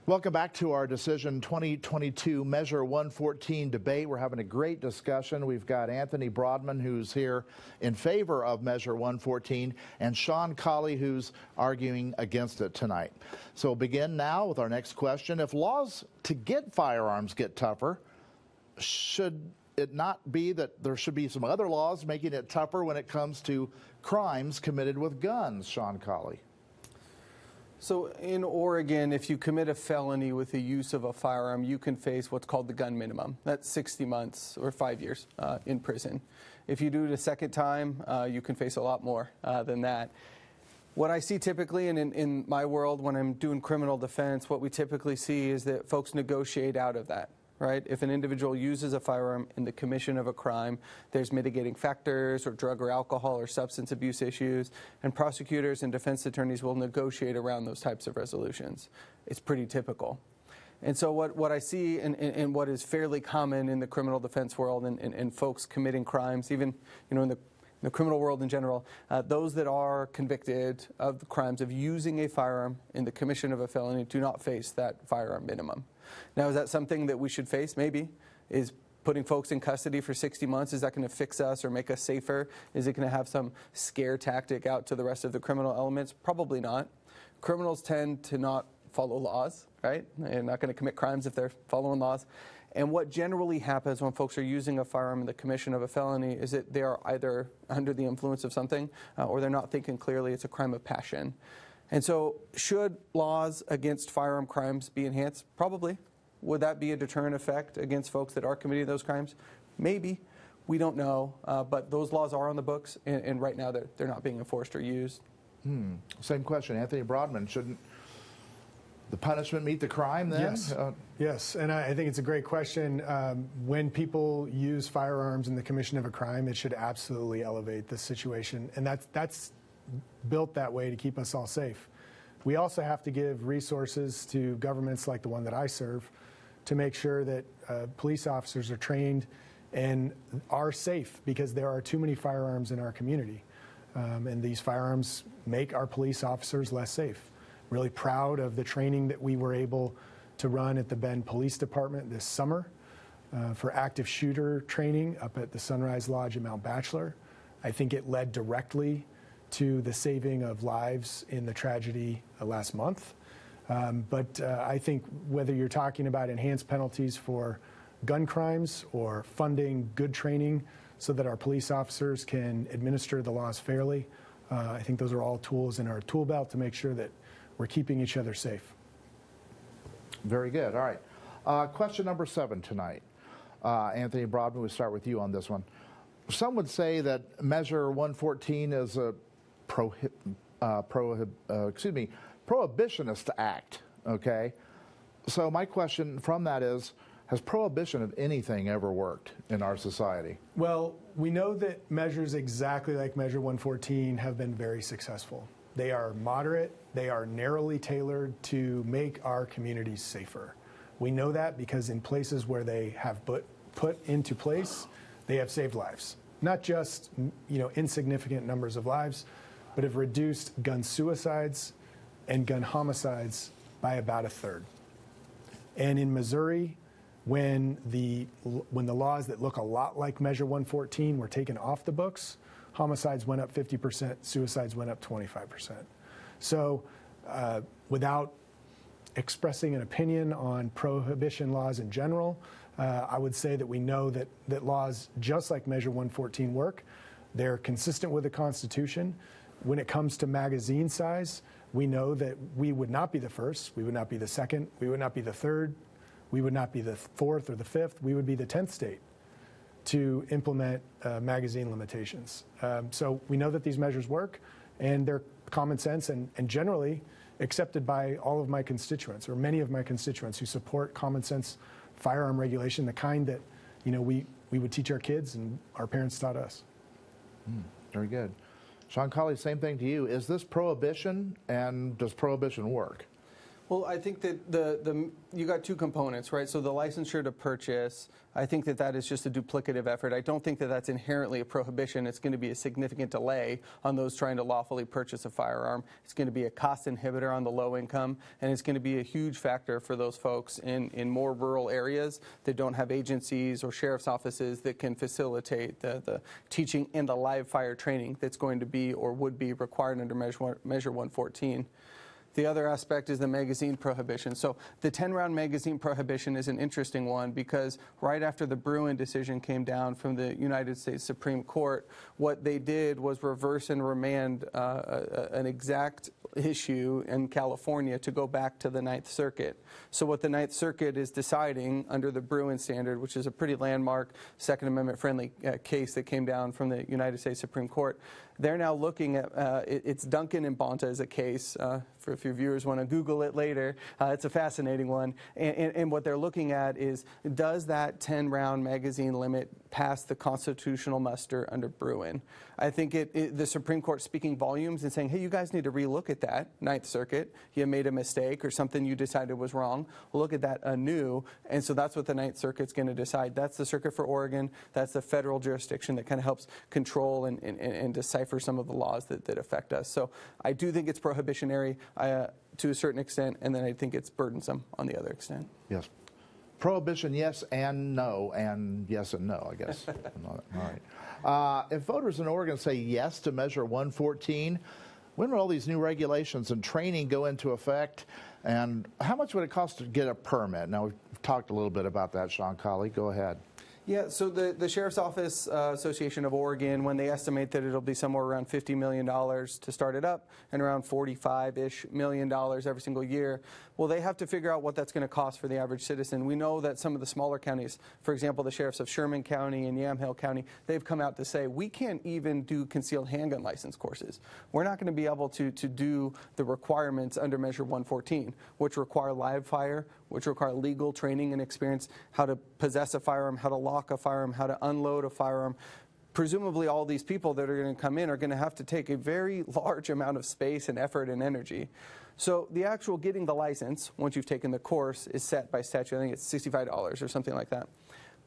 Welcome back to our Decision 2022 Measure 114 debate. We're having a great discussion. We've got Anthony Broadman, who's here in favor of Measure 114, and Shawn Kollie, who's arguing against it tonight. So we'll begin now with our next question. If laws to get firearms get tougher, should it not be that there should be some other laws making it tougher when it comes to crimes committed with guns? Shawn Kollie. So in Oregon, if you commit a felony with the use of a firearm, you can face what's called the gun minimum. That's 60 months or 5 years in prison. If you do it a second time, you can face a lot more than that. What I see typically, and in my world when I'm doing criminal defense, what we typically see is that folks negotiate out of that. Right? If an individual uses a firearm in the commission of a crime, there's mitigating factors or drug or alcohol or substance abuse issues, and prosecutors and defense attorneys will negotiate around those types of resolutions. It's pretty typical. And so what I see and what is fairly common in the criminal defense world and folks committing crimes, even in the criminal world in general, those that are convicted of the crimes of using a firearm in the commission of a felony do not face that firearm minimum. Now, is that something that we should face? Maybe. Is putting folks in custody for 60 months, is that going to fix us or make us safer? Is it going to have some scare tactic out to the rest of the criminal elements? Probably not. Criminals tend to not follow laws, right? They're not going to commit crimes if they're following laws. And what generally happens when folks are using a firearm in the commission of a felony is that they are either under the influence of something or they're not thinking clearly. It's a crime of passion. And so should laws against firearm crimes be enhanced? Probably. Would that be a deterrent effect against folks that are committing those crimes? Maybe. We don't know. But those laws are on the books, and right now they're not being enforced or used. Same question. Anthony Broadman, shouldn't the punishment meet the crime then? Yes, yes, and I think it's a great question. When people use firearms in the commission of a crime, it should absolutely elevate the situation, and that's built that way to keep us all safe. We also have to give resources to governments like the one that I serve to make sure that police officers are trained and are safe, because there are too many firearms in our community. And these firearms make our police officers less safe. Really proud of the training that we were able to run at the Bend Police Department this summer for active shooter training up at the Sunrise Lodge in Mount Bachelor. I think it led directly to the saving of lives in the tragedy last month. But I think whether you're talking about enhanced penalties for gun crimes or funding good training so that our police officers can administer the laws fairly, I think those are all tools in our tool belt to make sure that we're keeping each other safe. Very good. All right. Question number 7 tonight. Anthony Broadman, we start with you on this one. Some would say that Measure 114 is a prohibitionist act, okay? So my question from that is, has prohibition of anything ever worked in our society? Well, we know that measures exactly like Measure 114 have been very successful. They are moderate, they are narrowly tailored to make our communities safer. We know that because in places where they have put into place, they have saved lives. Not just insignificant numbers of lives, but have reduced gun suicides and gun homicides by about 1/3. And in Missouri, when the laws that look a lot like Measure 114 were taken off the books, homicides went up 50%, suicides went up 25%. So without expressing an opinion on prohibition laws in general, I would say that we know that laws just like Measure 114 work. They're consistent with the Constitution. When it comes to magazine size, we know that we would not be the first, we would not be the second, we would not be the third, we would not be the 4th or the 5th, we would be the 10th state to implement magazine limitations. So we know that these measures work, and they're common sense and generally accepted by all of my constituents, or many of my constituents who support common sense firearm regulation, the kind that we would teach our kids and our parents taught us. Very good. Shawn Kollie, same thing to you. Is this prohibition, and does prohibition work? Well, I think that you got two components, right? So the licensure to purchase, I think that is just a duplicative effort. I don't think that that's inherently a prohibition. It's going to be a significant delay on those trying to lawfully purchase a firearm. It's going to be a cost inhibitor on the low income, and it's going to be a huge factor for those folks in more rural areas that don't have agencies or sheriff's offices that can facilitate the teaching and the live fire training that's going to be or would be required under Measure 114. The other aspect is the magazine prohibition. So the 10-round magazine prohibition is an interesting one because right after the Bruin decision came down from the United States Supreme Court, what they did was reverse and remand an exact issue in California to go back to the Ninth Circuit. So what the Ninth Circuit is deciding under the Bruin standard, which is a pretty landmark Second Amendment friendly case that came down from the United States Supreme Court, they're now looking at, it's Duncan and Bonta as a case, for if your viewers want to Google it later, it's a fascinating one. And what they're looking at is, does that 10-round magazine limit pass the constitutional muster under Bruin? I think the Supreme Court speaking volumes and saying, hey, you guys need to relook at that, Ninth Circuit. You made a mistake or something you decided was wrong. Look at that anew. And so that's what the Ninth Circuit's going to decide. That's the circuit for Oregon. That's the federal jurisdiction that kind of helps control and decipher some of the laws that affect us. So I do think it's prohibitionary to a certain extent, and then I think it's burdensome on the other extent. Yes. Prohibition, yes and no, and yes and no, I guess. All right. If voters in Oregon say yes to Measure 114, when will all these new regulations and training go into effect? And how much would it cost to get a permit? Now, we've talked a little bit about that, Shawn Kollie. Go ahead. Yeah, so the Sheriff's Office Association of Oregon, when they estimate that it'll be somewhere around $50 million to start it up and around $45-ish million every single year, well, they have to figure out what that's going to cost for the average citizen. We know that some of the smaller counties, for example, the sheriffs of Sherman County and Yamhill County, they've come out to say, we can't even do concealed handgun license courses. We're not going to be able to do the requirements under Measure 114, which require live fire, which require legal training and experience, how to possess a firearm, how to lock a firearm, how to unload a firearm. Presumably all these people that are going to come in are going to have to take a very large amount of space and effort and energy. So the actual getting the license, once you've taken the course, is set by statute. I think it's $65 or something like that.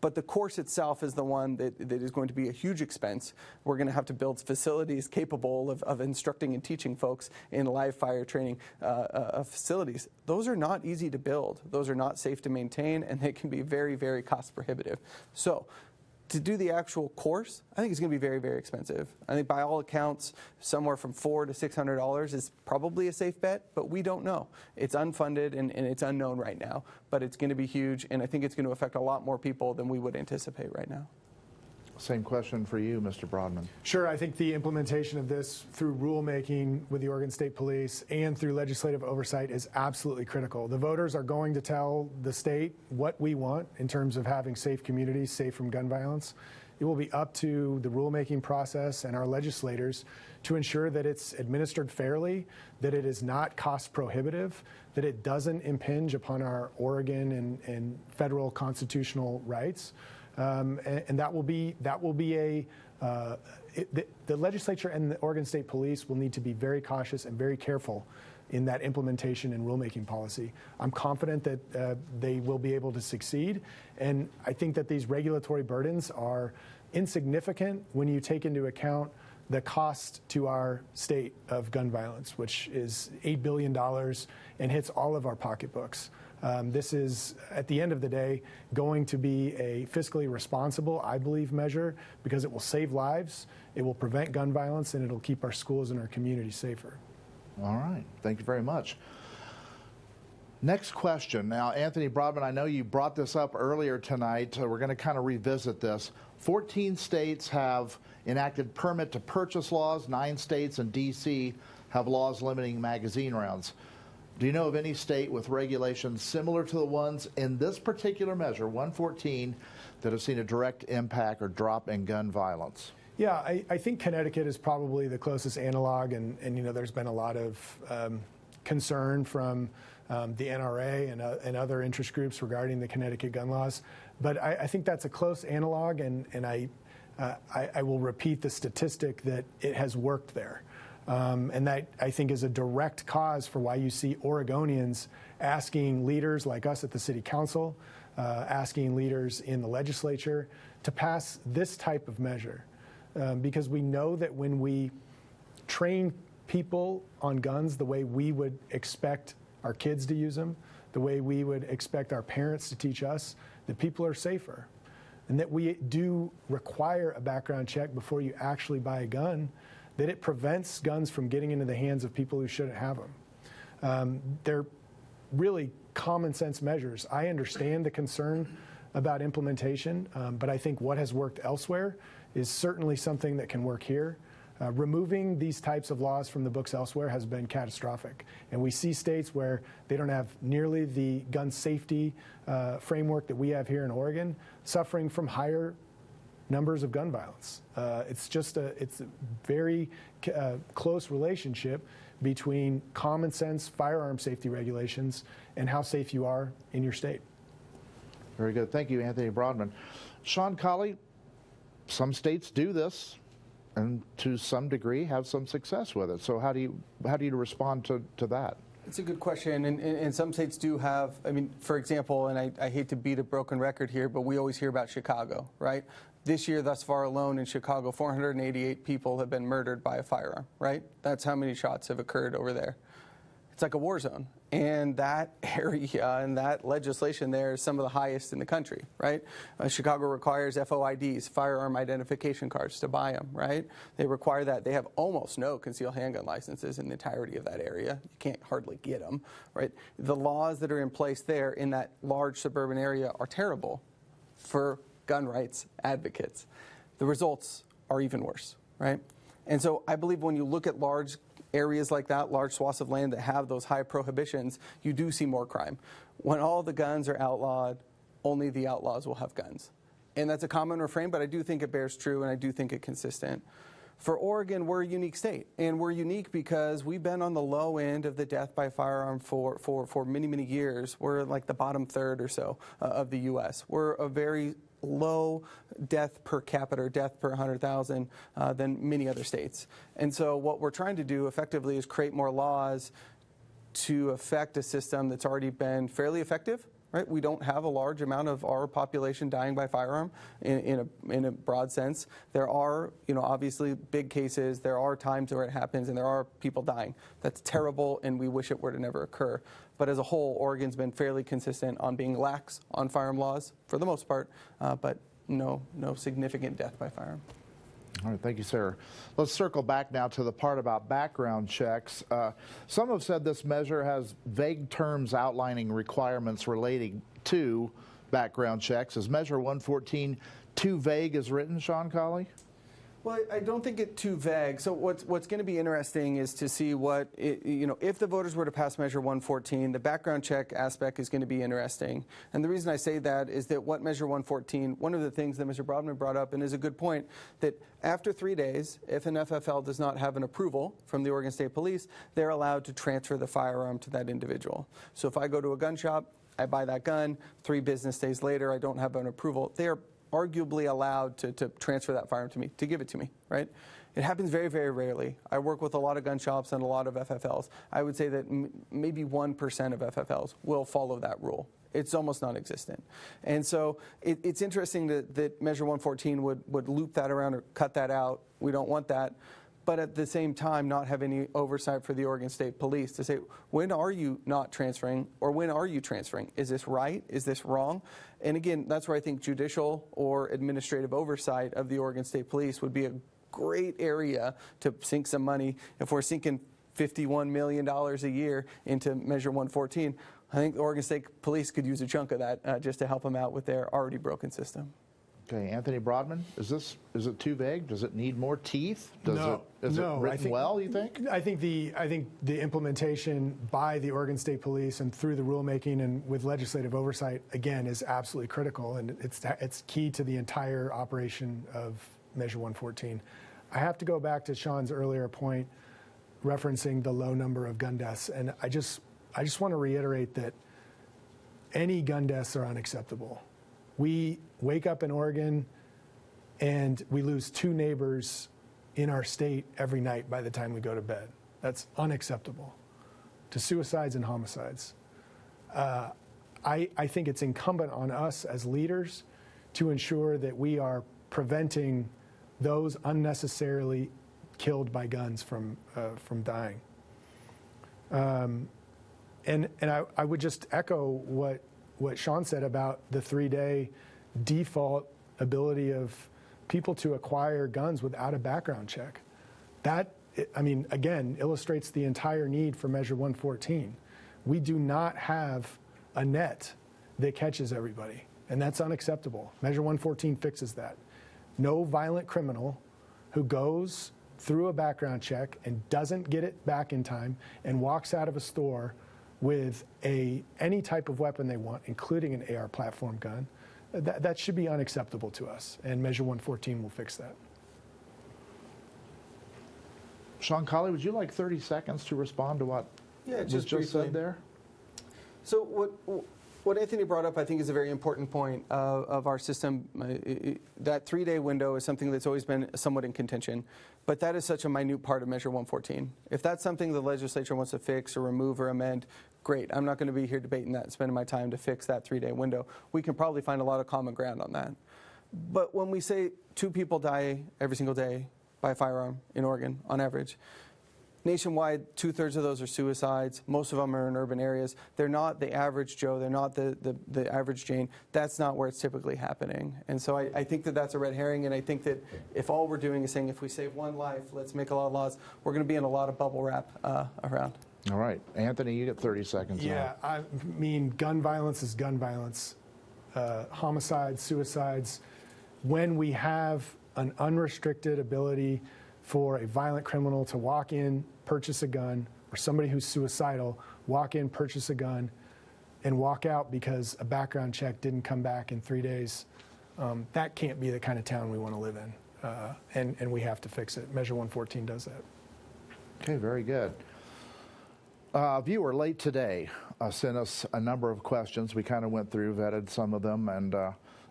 But the course itself is the one that is going to be a huge expense. We're going to have to build facilities capable of instructing and teaching folks in live fire training facilities. Those are not easy to build. Those are not safe to maintain, and they can be very, very cost prohibitive. So to do the actual course, I think it's going to be very, very expensive. I think by all accounts, somewhere from $400 to $600 is probably a safe bet, but we don't know. It's unfunded and it's unknown right now, but it's going to be huge, and I think it's going to affect a lot more people than we would anticipate right now. Same question for you, Mr. Broadman. Sure, I think the implementation of this through rulemaking with the Oregon State Police and through legislative oversight is absolutely critical. The voters are going to tell the state what we want in terms of having safe communities, safe from gun violence. It will be up to the rulemaking process and our legislators to ensure that it's administered fairly, that it is not cost prohibitive, that it doesn't impinge upon our Oregon and federal constitutional rights. And that will be the legislature and the Oregon State Police will need to be very cautious and very careful in that implementation and rulemaking policy. I'm confident that they will be able to succeed, and I think that these regulatory burdens are insignificant when you take into account the cost to our state of gun violence, which is $8 billion and hits all of our pocketbooks. This is, at the end of the day, going to be a fiscally responsible, I believe, measure because it will save lives, it will prevent gun violence, and it'll keep our schools and our communities safer. All right. Thank you very much. Next question. Now, Anthony Broadman, I know you brought this up earlier tonight. We're going to kind of revisit this. 14 states have enacted permit to purchase laws. 9 states and D.C. have laws limiting magazine rounds. Do you know of any state with regulations similar to the ones in this particular measure, 114, that have seen a direct impact or drop in gun violence? Yeah, I think Connecticut is probably the closest analog, and you know, there's been a lot of concern from the NRA and other interest groups regarding the Connecticut gun laws. But I think that's a close analog, and I will repeat the statistic that it has worked there. And that, I think, is a direct cause for why you see Oregonians asking leaders like us at the city council, asking leaders in the legislature to pass this type of measure. Because we know that when we train people on guns the way we would expect our kids to use them, the way we would expect our parents to teach us, that people are safer. And that we do require a background check before you actually buy a gun, that it prevents guns from getting into the hands of people who shouldn't have them. They're really common sense measures. I understand the concern about implementation, but I think what has worked elsewhere is certainly something that can work here. Removing these types of laws from the books elsewhere has been catastrophic. And we see states where they don't have nearly the gun safety framework that we have here in Oregon, suffering from higher numbers of gun violence. It's a very close relationship between common sense firearm safety regulations and how safe you are in your state. Very good. Thank you, Anthony Broadman. Shawn Kollie, some states do this and to some degree have some success with it. So how do you respond to that? It's a good question, and some states do have, I mean, for example, and I hate to beat a broken record here, but we always hear about Chicago, right? This year, thus far alone in Chicago, 488 people have been murdered by a firearm, right? That's how many shots have occurred over there. It's like a war zone. And that area and that legislation there is some of the highest in the country, right? Chicago requires FOIDs, firearm identification cards, to buy them, right? They require that. They have almost no concealed handgun licenses in the entirety of that area. You can't hardly get them, right? The laws that are in place there in that large suburban area are terrible for gun rights advocates. The results are even worse, right? And so I believe when you look at large areas like that, large swaths of land that have those high prohibitions, you do see more crime. When all the guns are outlawed, only the outlaws will have guns. And that's a common refrain, but I do think it bears true, and I do think it's consistent. For Oregon, we're a unique state, and we're unique because we've been on the low end of the death by firearm for many, many years. We're like the bottom third or so of the U.S. We're a very low death per capita, death per 100,000 than many other states. And so what we're trying to do effectively is create more laws to affect a system that's already been fairly effective. Right? We don't have a large amount of our population dying by firearm in a broad sense. There are, obviously big cases. There are times where it happens, and there are people dying. That's terrible, and we wish it were to never occur. But as a whole, Oregon's been fairly consistent on being lax on firearm laws for the most part, but no significant death by firearm. All right, thank you, sir. Let's circle back now to the part about background checks. Some have said this measure has vague terms outlining requirements relating to background checks. Is Measure 114 too vague as written, Shawn Kollie? Well, I don't think it's too vague. So what's going to be interesting is to see what, if the voters were to pass Measure 114, the background check aspect is going to be interesting. And the reason I say that is that what Measure 114, one of the things that Mr. Broadman brought up, and is a good point, that after 3 days, if an FFL does not have an approval from the Oregon State Police, they're allowed to transfer the firearm to that individual. So if I go to a gun shop, I buy that gun, 3 business days later, I don't have an approval, they're arguably allowed to transfer that firearm to me, to give it to me, right? It happens very, very rarely. I work with a lot of gun shops and a lot of FFLs. I would say that maybe 1% of FFLs will follow that rule. It's almost non-existent. And so it's interesting that Measure 114 would loop that around or cut that out. We don't want that. But at the same time, not have any oversight for the Oregon State Police to say, when are you not transferring, or when are you transferring? Is this right? Is this wrong? And again, that's where I think judicial or administrative oversight of the Oregon State Police would be a great area to sink some money. If we're sinking $51 million a year into Measure 114, I think the Oregon State Police could use a chunk of that just to help them out with their already broken system. Okay, Anthony Broadman, is it too vague? Does it need more teeth? Is it written well, you think? I think the implementation by the Oregon State Police and through the rulemaking and with legislative oversight, again, is absolutely critical, and it's key to the entire operation of Measure 114. I have to go back to Shawn's earlier point referencing the low number of gun deaths, and I just want to reiterate that any gun deaths are unacceptable. We wake up in Oregon and we lose 2 neighbors in our state every night by the time we go to bed. That's unacceptable. To suicides and homicides. I think it's incumbent on us as leaders to ensure that we are preventing those unnecessarily killed by guns from dying. And I would just echo what Shawn said about the 3-day default ability of people to acquire guns without a background check. That, I mean, again, illustrates the entire need for Measure 114. We do not have a net that catches everybody, and that's unacceptable. Measure 114 fixes that. No violent criminal who goes through a background check and doesn't get it back in time and walks out of a store with any type of weapon they want, including an AR platform gun, that should be unacceptable to us, and Measure 114 will fix that. Shawn Kollie, would you like 30 seconds to respond to what was just said there? So what Anthony brought up, I think, is a very important point of our system. That 3-day window is something that's always been somewhat in contention, but that is such a minute part of Measure 114. If that's something the legislature wants to fix or remove or amend, great. I'm not going to be here debating that and spending my time to fix that 3-day window. We can probably find a lot of common ground on that. But when we say 2 people die every single day by a firearm in Oregon, on average, nationwide, 2/3 of those are suicides. Most of them are in urban areas. They're not the average Joe. They're not the average Jane. That's not where it's typically happening. And so I think that that's a red herring, and I think that if all we're doing is saying if we save one life, let's make a lot of laws, we're going to be in a lot of bubble wrap around. All right. Anthony, you get 30 seconds. Yeah, I mean, gun violence is gun violence. Homicides, suicides. When we have an unrestricted ability for a violent criminal to walk in, purchase a gun, or somebody who's suicidal, walk in, purchase a gun, and walk out because a background check didn't come back in 3 days, that can't be the kind of town we want to live in. And we have to fix it. Measure 114 does that. Okay, very good. Viewer late today sent us a number of questions. We kind of went through, vetted some of them, and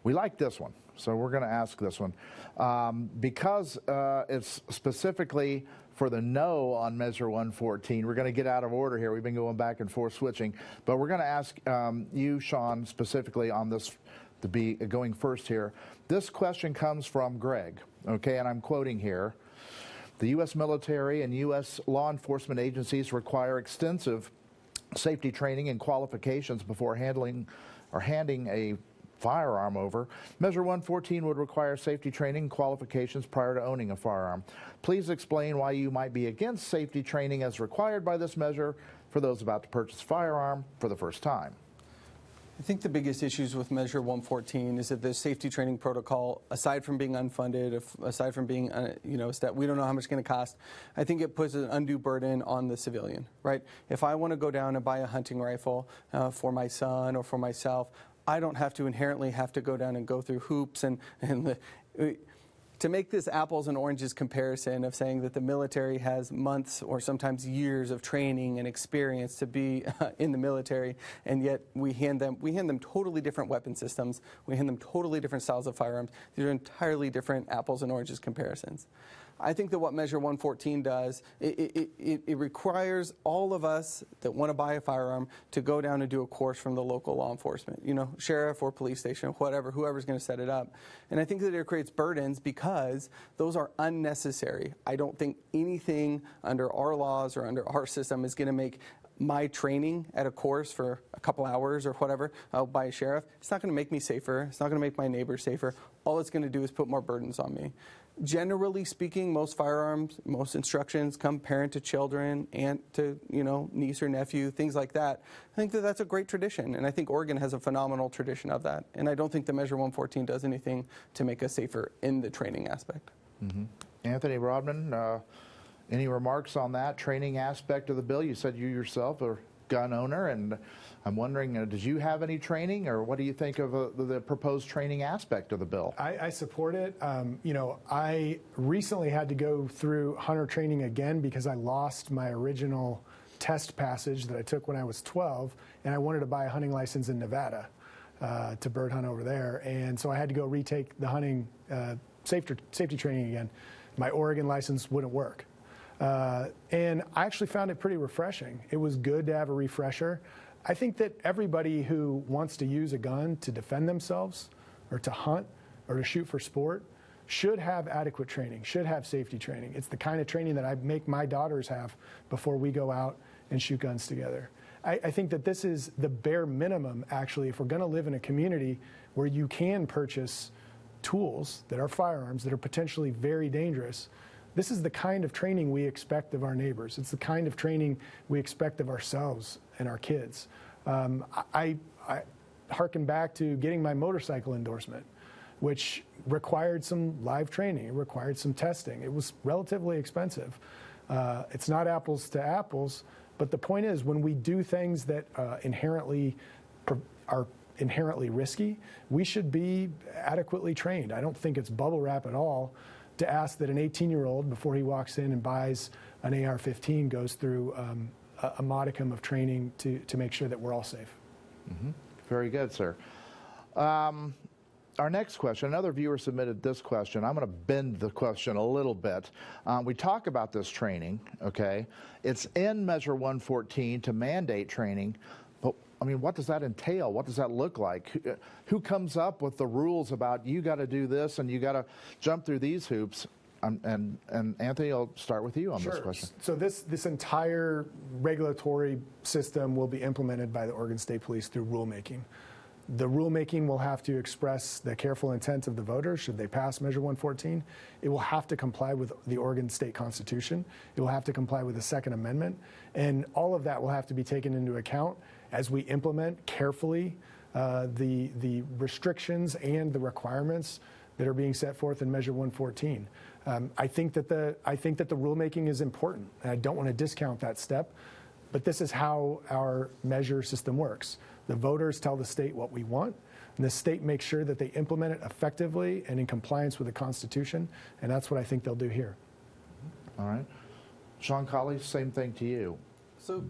we like this one. So we're going to ask this one. Because it's specifically for the no on Measure 114, we're going to get out of order here. We've been going back and forth switching. But we're going to ask you, Shawn, specifically on this, to be going first here. This question comes from Greg, okay, and I'm quoting here. The U.S. military and U.S. law enforcement agencies require extensive safety training and qualifications before handling or handing a firearm over. Measure 114 would require safety training and qualifications prior to owning a firearm. Please explain why you might be against safety training as required by this measure for those about to purchase a firearm for the first time. I think the biggest issues with Measure 114 is that the safety training protocol, aside from being unfunded, aside from being, we don't know how much it's going to cost, I think it puts an undue burden on the civilian, right? If I want to go down and buy a hunting rifle for my son or for myself, I don't have to inherently have to go down and go through hoops to make this apples and oranges comparison of saying that the military has months or sometimes years of training and experience to be in the military, and yet we hand them totally different weapon systems. We hand them totally different styles of firearms. These are entirely different apples and oranges comparisons. I think that what Measure 114 does, it requires all of us that want to buy a firearm to go down and do a course from the local law enforcement, sheriff or police station, whoever's going to set it up. And I think that it creates burdens because those are unnecessary. I don't think anything under our laws or under our system is going to make my training at a course for a couple hours or whatever by a sheriff, it's not going to make me safer. It's not going to make my neighbors safer. All it's going to do is put more burdens on me. Generally speaking, most firearms, most instructions come parent to children, aunt to, niece or nephew, things like that. I think that that's a great tradition, and I think Oregon has a phenomenal tradition of that. And I don't think the Measure 114 does anything to make us safer in the training aspect. Mm-hmm. Anthony Broadman, any remarks on that training aspect of the bill? You said you yourself are a gun owner, and I'm wondering, did you have any training, or what do you think of the proposed training aspect of the bill? I support it. I recently had to go through hunter training again because I lost my original test passage that I took when I was 12, and I wanted to buy a hunting license in Nevada to bird hunt over there. And so I had to go retake the hunting safety training again. my Oregon license wouldn't work. And I actually found it pretty refreshing. It was good to have a refresher. I think that everybody who wants to use a gun to defend themselves or to hunt or to shoot for sport should have adequate training, should have safety training. It's the kind of training that I make my daughters have before we go out and shoot guns together. I think that this is the bare minimum, actually, if we're going to live in a community where you can purchase tools that are firearms that are potentially very dangerous. This is the kind of training we expect of our neighbors. It's the kind of training we expect of ourselves and our kids. I harken back to getting my motorcycle endorsement, which required some live training. It required some testing. It was relatively expensive. It's not apples to apples, but the point is, when we do things that are inherently risky, we should be adequately trained. I don't think it's bubble wrap at all to ask that an 18-year-old, before he walks in and buys an AR-15, goes through a modicum of training to make sure that we're all safe. Mm-hmm. Very good, sir. Our next question, another viewer submitted this question. I'm going to bend the question a little bit. We talk about this training, okay? It's in Measure 114 to mandate training, but I mean, what does that entail? What does that look like? Who comes up with the rules about you got to do this and you got to jump through these hoops? And Anthony, I'll start with you on this question. So this entire regulatory system will be implemented by the Oregon State Police through rulemaking. The rulemaking will have to express the careful intent of the voters should they pass Measure 114. It will have to comply with the Oregon State Constitution. It will have to comply with the Second Amendment. And all of that will have to be taken into account as we implement carefully the restrictions and the requirements that are being set forth in Measure 114. I think that the rulemaking is important, and I don't want to discount that step, but this is how our measure system works. The voters tell the state what we want, and the state makes sure that they implement it effectively and in compliance with the Constitution, and that's what I think they'll do here. All right. Shawn Kollie, same thing to you. So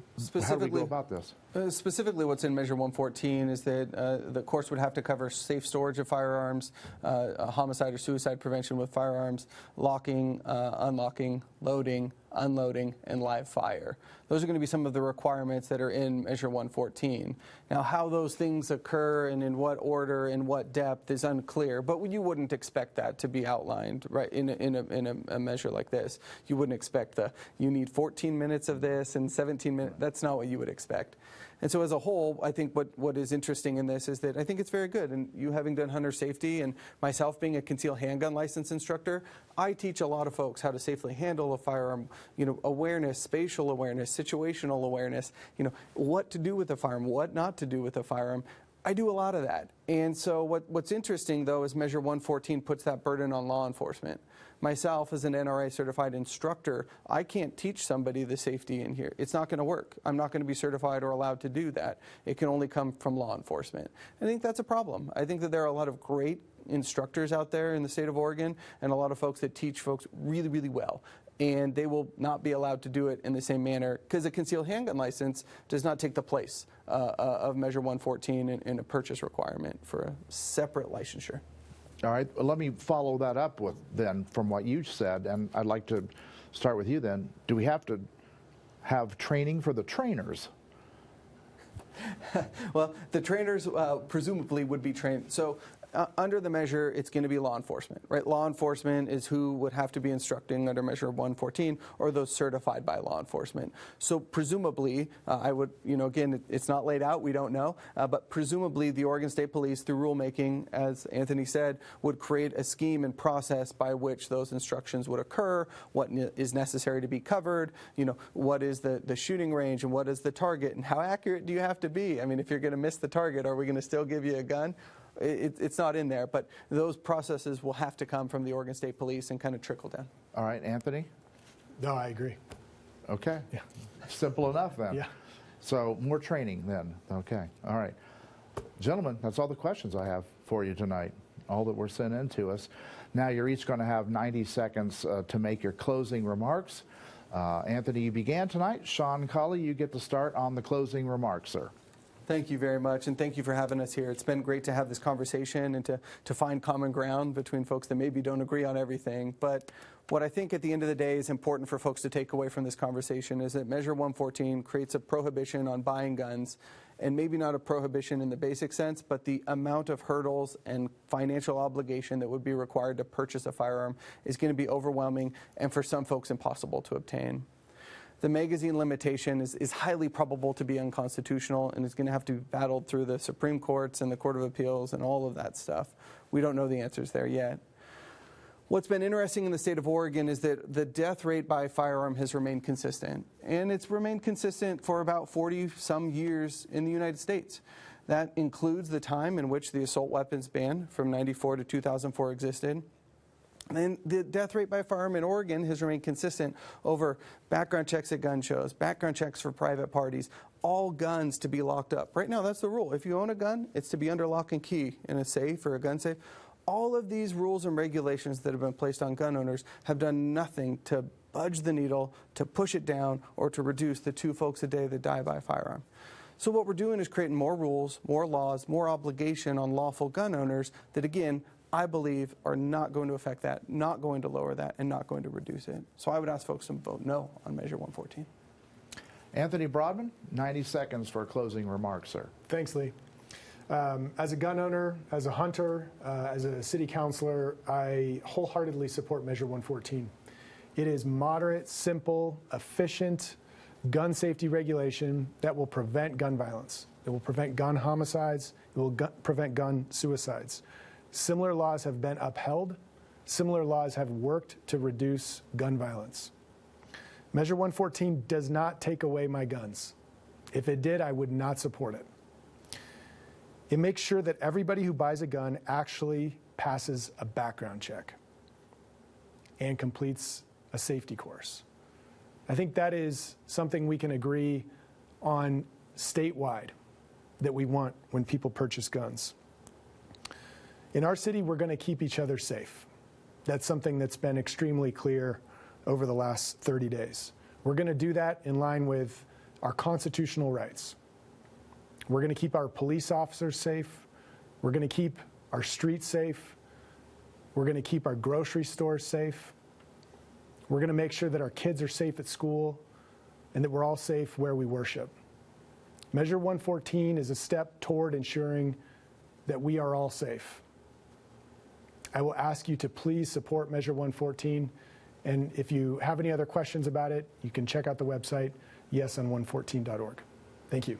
how do we go about this? Specifically, what's in Measure 114 is that the course would have to cover safe storage of firearms, homicide or suicide prevention with firearms, locking, unlocking, loading, unloading, and live fire. Those are going to be some of the requirements that are in Measure 114. Now, how those things occur and in what order and what depth is unclear, but you wouldn't expect that to be outlined right in a measure like this. You wouldn't expect you need 14 minutes of this and 17 minutes. That's not what you would expect. And so as a whole, I think what is interesting in this is that I think it's very good. And you having done hunter safety and myself being a concealed handgun license instructor, I teach a lot of folks how to safely handle a firearm, awareness, spatial awareness, situational awareness, what to do with a firearm, what not to do with a firearm. I do a lot of that. And so what's interesting, though, is Measure 114 puts that burden on law enforcement. Myself, as an NRA certified instructor, I can't teach somebody the safety in here. It's not going to work. I'm not going to be certified or allowed to do that. It can only come from law enforcement. I think that's a problem. I think that there are a lot of great instructors out there in the state of Oregon and a lot of folks that teach folks really, really well. And they will not be allowed to do it in the same manner because a concealed handgun license does not take the place of Measure 114 and a purchase requirement for a separate licensure. All right, well, let me follow that up with then from what you said, and I'd like to start with you then. Do we have to have training for the trainers? Well, the trainers presumably would be trained. So under the measure, it's going to be law enforcement, right? Law enforcement is who would have to be instructing under Measure 114 or those certified by law enforcement. So presumably, I would, again, it's not laid out, we don't know, but presumably the Oregon State Police, through rulemaking, as Anthony said, would create a scheme and process by which those instructions would occur, what is necessary to be covered, what is the shooting range and what is the target and how accurate do you have to be? I mean, if you're going to miss the target, are we going to still give you a gun? It's not in there, but those processes will have to come from the Oregon State Police and kind of trickle down. All right, Anthony? No, I agree. Okay. Yeah. Simple enough then. Yeah. So more training then. Okay. All right. Gentlemen, that's all the questions I have for you tonight, all that were sent in to us. Now you're each going to have 90 seconds to make your closing remarks. Anthony, you began tonight. Shawn Kollie, you get to start on the closing remarks, sir. Thank you very much, and thank you for having us here. It's been great to have this conversation and to find common ground between folks that maybe don't agree on everything. But what I think at the end of the day is important for folks to take away from this conversation is that Measure 114 creates a prohibition on buying guns, and maybe not a prohibition in the basic sense, but the amount of hurdles and financial obligation that would be required to purchase a firearm is going to be overwhelming and for some folks impossible to obtain. The magazine limitation is highly probable to be unconstitutional and is going to have to be battled through the Supreme Courts and the Court of Appeals and all of that stuff. We don't know the answers there yet. What's been interesting in the state of Oregon is that the death rate by firearm has remained consistent. And it's remained consistent for about 40-some years in the United States. That includes the time in which the assault weapons ban from 94 to 2004 existed. And the death rate by firearm in Oregon has remained consistent over background checks at gun shows, background checks for private parties, all guns to be locked up. Right now, that's the rule. If you own a gun, it's to be under lock and key in a safe or a gun safe. All of these rules and regulations that have been placed on gun owners have done nothing to budge the needle, to push it down, or to reduce the 2 folks a day that die by a firearm. So what we're doing is creating more rules, more laws, more obligation on lawful gun owners that, again, I believe are not going to affect that, not going to lower that, and not going to reduce it. So I would ask folks to vote no on Measure 114. Anthony Broadman, 90 seconds for closing remarks, sir. Thanks, Lee. As a gun owner, as a hunter, as a city councilor, I wholeheartedly support Measure 114. It is moderate, simple, efficient gun safety regulation that will prevent gun violence. It will prevent gun homicides. It will prevent gun suicides. Similar laws have been upheld. Similar laws have worked to reduce gun violence. Measure 114 does not take away my guns. If it did, I would not support it. It makes sure that everybody who buys a gun actually passes a background check and completes a safety course. I think that is something we can agree on statewide that we want when people purchase guns. In our city, we're going to keep each other safe. That's something that's been extremely clear over the last 30 days. We're going to do that in line with our constitutional rights. We're going to keep our police officers safe. We're going to keep our streets safe. We're going to keep our grocery stores safe. We're going to make sure that our kids are safe at school and that we're all safe where we worship. Measure 114 is a step toward ensuring that we are all safe. I will ask you to please support Measure 114. And if you have any other questions about it, you can check out the website, yeson114.org. Thank you.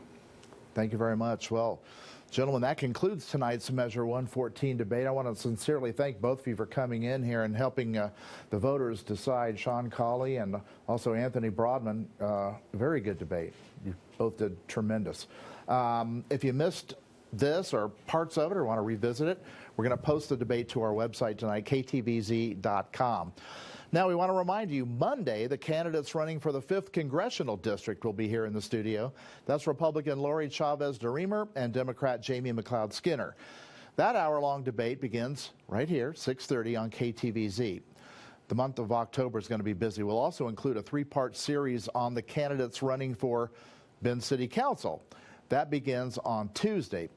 Thank you very much. Well, gentlemen, that concludes tonight's Measure 114 debate. I want to sincerely thank both of you for coming in here and helping the voters decide. Shawn Kollie and also Anthony Broadman, very good debate. You both did tremendous. If you missed this or parts of it or want to revisit it, we're going to post the debate to our website tonight, ktvz.com. Now, we want to remind you, Monday, the candidates running for the 5th Congressional District will be here in the studio. That's Republican Lori Chavez-DeRemer and Democrat Jamie McLeod Skinner. That hour-long debate begins right here, 6:30 on KTVZ. The month of October is going to be busy. We'll also include a 3-part series on the candidates running for Bend City Council. That begins on Tuesday.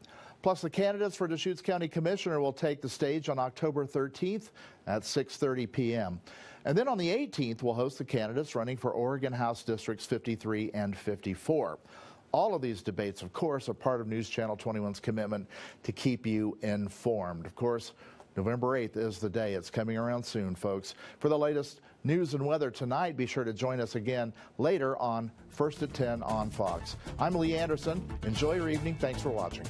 Plus, the candidates for Deschutes County Commissioner will take the stage on October 13th at 6:30 p.m. And then on the 18th, we'll host the candidates running for Oregon House Districts 53 and 54. All of these debates, of course, are part of News Channel 21's commitment to keep you informed. Of course, November 8th is the day. It's coming around soon, folks. For the latest news and weather tonight, be sure to join us again later on First at 10 on Fox. I'm Lee Anderson. Enjoy your evening. Thanks for watching.